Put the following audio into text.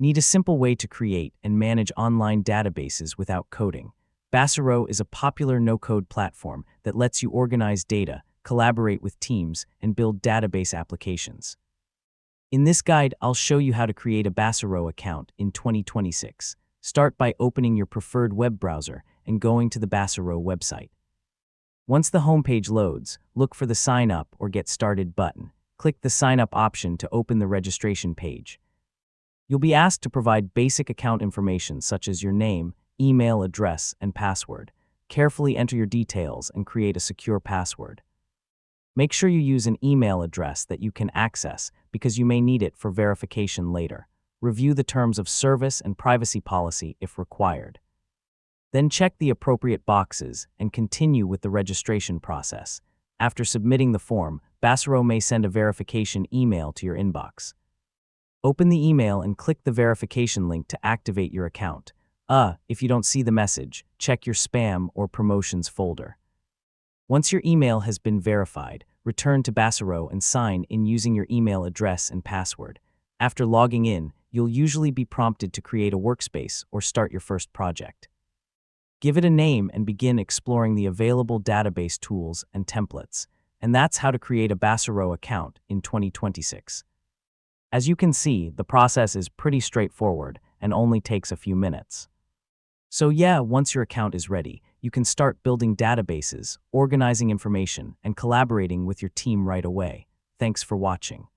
Need a simple way to create and manage online databases without coding? Baserow is a popular no-code platform that lets you organize data, collaborate with teams, and build database applications. In this guide, I'll show you how to create a Baserow account in 2026. Start by opening your preferred web browser and going to the Baserow website. Once the homepage loads, look for the Sign Up or Get Started button. Click the Sign Up option to open the registration page. You'll be asked to provide basic account information such as your name, email address, and password. Carefully enter your details and create a secure password. Make sure you use an email address that you can access because you may need it for verification later. Review the terms of service and privacy policy if required. Then check the appropriate boxes and continue with the registration process. After submitting the form, Baserow may send a verification email to your inbox. Open the email and click the verification link to activate your account. If you don't see the message, check your spam or promotions folder. Once your email has been verified, return to Baserow and sign in using your email address and password. After logging in, you'll usually be prompted to create a workspace or start your first project. Give it a name and begin exploring the available database tools and templates. And that's how to create a Baserow account in 2026. As you can see, the process is pretty straightforward and only takes a few minutes. So yeah, once your account is ready, you can start building databases, organizing information, and collaborating with your team right away. Thanks for watching.